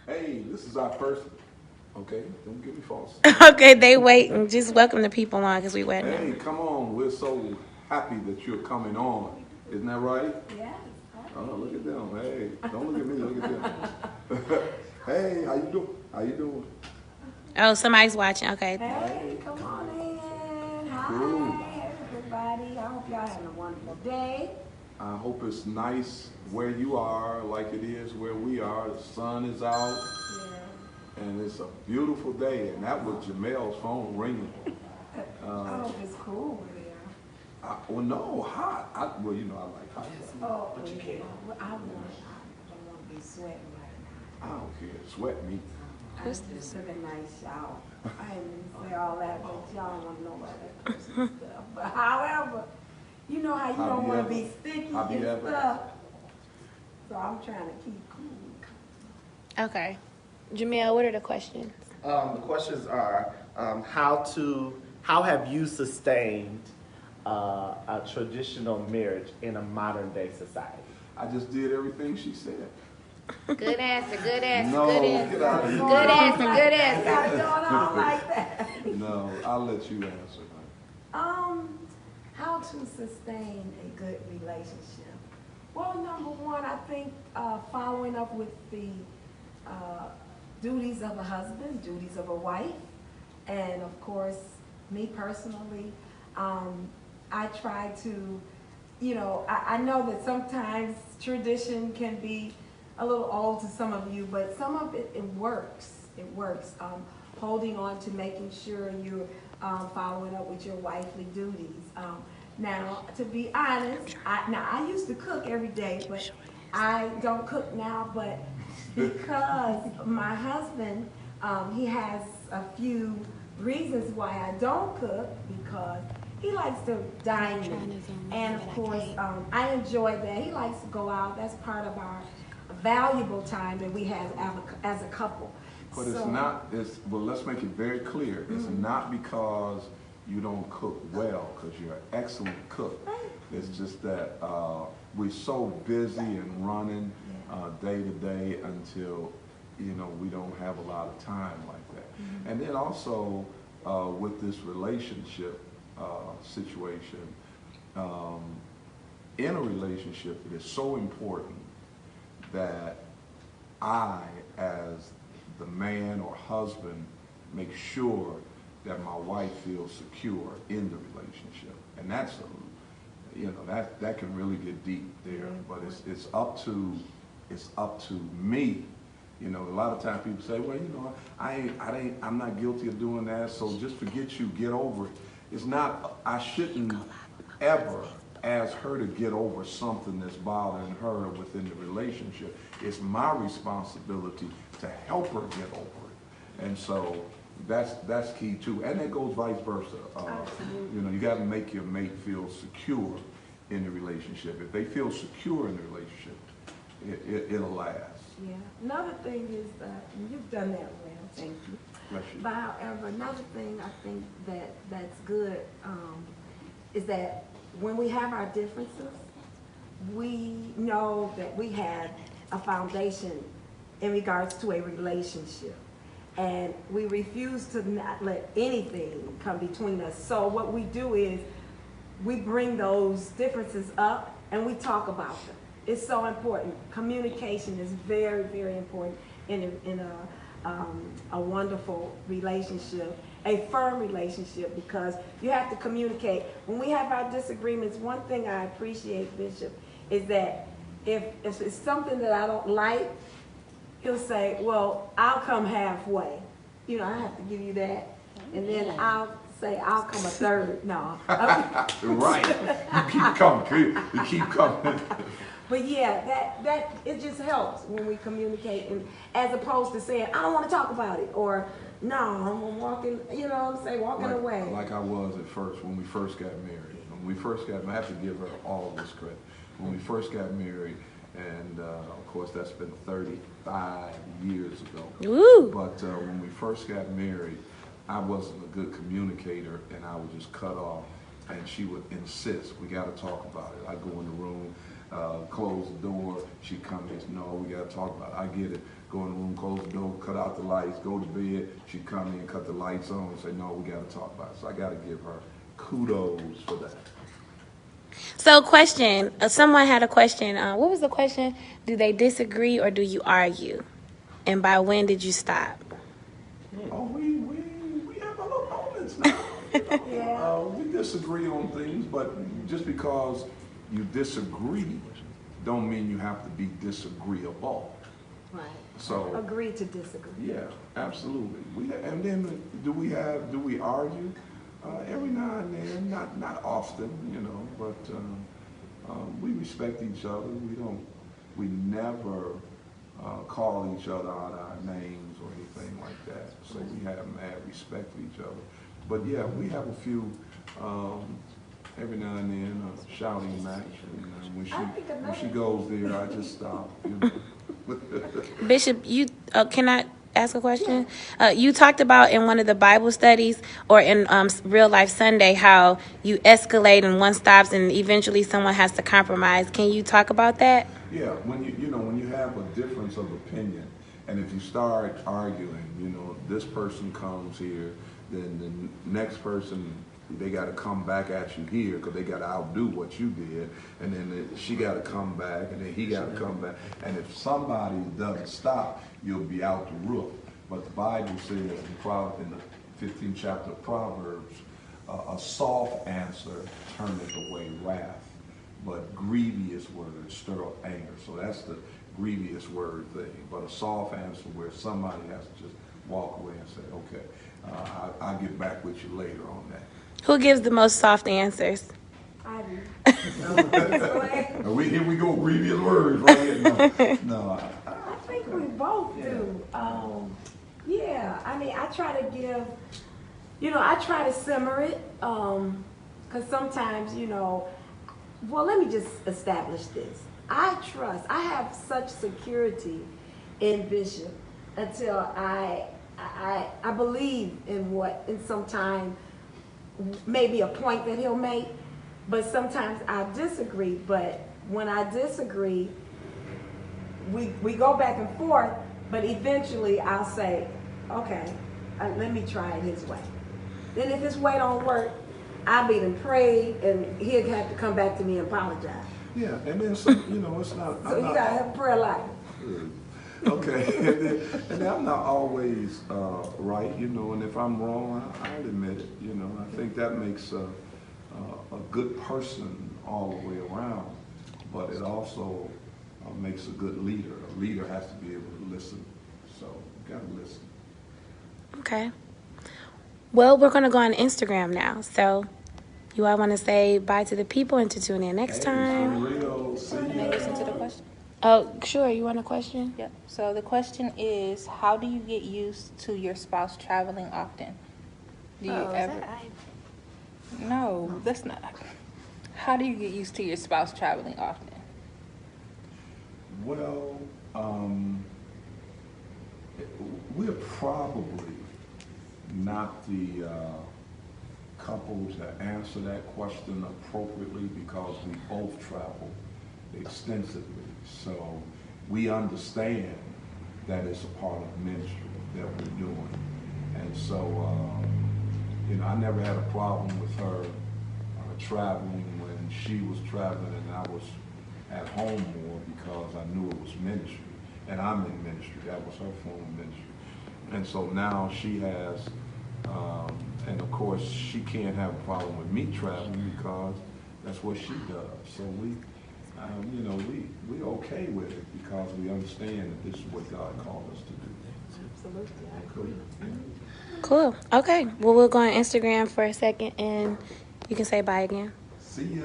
Hey, this is our first. Okay, don't get me false. Okay, they waiting. Just welcome the people on because we waiting Hey, them. come on. We're so happy that you're coming on. Isn't that right? Yes. Oh, look at them. Hey, don't look at me. Look at them. Hey, how you doing? How you doing? Oh, somebody's watching. Okay. Hey, come on in. Cool. Hi, everybody. I hope y'all having a wonderful day. I hope it's nice where you are, like it is where we are. The sun is out, Yeah. and it's a beautiful day. And that was Jamel's phone ringing. I hope it's cool over there. Well, no, hot. Well, you know, I like hot. Oh, but you can't. I don't want to be sweating right I don't care. Sweat me. now. I just took a nice shower. I didn't say all that, but y'all don't want to know about that personal stuff. But however, you know how you don't want to be sticky and stuff. So I'm trying to keep cool. Okay. Jamil, what are the questions? The questions are how have you sustained a traditional marriage in a modern day society? I just did everything she said. Good answer. Good answer. No, good get answer. out of here. Good answer. Good Got answer. it going on like that. No, I'll let you answer. How to sustain a good relationship? Well, number one, I think following up with the duties of a husband, duties of a wife, and of course, me personally, I try to, I know that sometimes tradition can be a little old to some of you, but some of it works. It works. Holding on to making sure you're following up with your wifely duties. Now, to be honest, I used to cook every day, but I don't cook now. But because my husband, he has a few reasons why I don't cook, because he likes to dine me. And of course, I enjoy that. He likes to go out. That's part of our valuable time that we have as a couple. But it's not, well, let's make it very clear. It's not because you don't cook well, because you're an excellent cook. It's just that we're so busy and running day to day until, we don't have a lot of time like that. And then also with this relationship situation, in a relationship, it is so important that I, as the man or husband, make sure that my wife feels secure in the relationship. And that's that can really get deep there. But it's up to me. A lot of times people say, well, I'm not guilty of doing that, so just forget you, get over it. It's not, I shouldn't ever ask her to get over something that's bothering her within the relationship. It's my responsibility to help her get over it. And so that's key too. And that goes vice versa. You got to make your mate feel secure in the relationship. If they feel secure in the relationship, it'll last. Yeah. Another thing is that you've done that well, thank you. Bless you. But however, another thing I think that's good is that when we have our differences, we know that we have a foundation in regards to a relationship. And we refuse to not let anything come between us. So what we do is we bring those differences up and we talk about them. It's so important. Communication is very, very important in a wonderful relationship, a firm relationship, because you have to communicate. When we have our disagreements, one thing I appreciate, Bishop, is that if it's something that I don't like, he'll say, well, I'll come halfway. I have to give you that. And then I'll say, I'll come a third. No. Right. You keep coming. You keep coming. But yeah, that it just helps when we communicate, and as opposed to saying, I don't want to talk about it, or no, I'm walking, walking away. Like I was at first, when we first got married. When we first got married, I have to give her all this credit. When we first got married, and of course that's been 35 years ago. Woo. But when we first got married, I wasn't a good communicator, and I would just cut off, and she would insist, we got to talk about it. I'd go in the room, close the door. She'd come in and say, no, we got to talk about it. I get it. Go in the room, close the door, cut out the lights, go to bed. She'd come in, cut the lights on, and say, no, we got to talk about it. So I got to give her kudos for that. So, question. Someone had a question. What was the question? Do they disagree or do you argue? And by when did you stop? Oh, we have our little moments now. You know? We disagree on things, but just because you disagree don't mean you have to be disagreeable. Right. So Agree to disagree. yeah, absolutely. And then do we argue? Every now and then, not often, you know, but we respect each other. We never call each other out our names or anything like that. So we have mad respect for each other. But yeah, we have a few every now and then shouting match. And when she goes there, I just stop. You know. Bishop, you can I ask a question? You talked about in one of the Bible studies or in Real Life Sunday how you escalate and one stops and eventually someone has to compromise. Can you talk about that? Yeah, when you have a difference of opinion, and if you start arguing, you know, this person comes here, then the next person, they got to come back at you here because they got to outdo what you did, and then she got to come back, and then he got to come back, and if somebody doesn't stop, you'll be out the roof. But the Bible says in the 15th chapter of Proverbs, a soft answer turneth away wrath, but grievous words stir up anger. So that's the grievous word thing. But a soft answer where somebody has to just walk away and say, okay, I'll get back with you later on that. Who gives the most soft answers? I do. Here we go, grievous words right here. No, I think we both do. Yeah, I mean, I try to give, I try to simmer it, because sometimes, well, let me just establish this. I have such security in Bishop until I believe in some time, maybe a point that he'll make, but sometimes I disagree. But when I disagree, we go back and forth, but eventually I'll say, okay, let me try it his way. Then if his way don't work, I'll be and pray, and he'll have to come back to me and apologize. Yeah, and then it's not. So you gotta have a prayer life. Okay, and then I'm not always right, and if I'm wrong, I'll admit it. I think that makes a good person all the way around, but it also makes a good leader. A leader has to be able to listen, so you gotta listen. Okay. Well, we're going to go on Instagram now, so you all want to say bye to the people and to tune in next time? May I listen to the question? Oh, sure. You want a question? Yep. So the question is, how do you get used to your spouse traveling often? Do you ever? No, that's not. How do you get used to your spouse traveling often? Well, we're probably not the couple to answer that question appropriately because we both travel extensively. So we understand that it's a part of ministry that we're doing. And so, I never had a problem with her traveling when she was traveling and I was at home more because I knew it was ministry. And I'm in ministry. That was her form of ministry. And so now she has, and of course she can't have a problem with me traveling because that's what she does. So we okay with it because we understand that this is what God called us to do. Absolutely, I agree. Cool. Okay. Well, we'll go on Instagram for a second, and you can say bye again. See ya.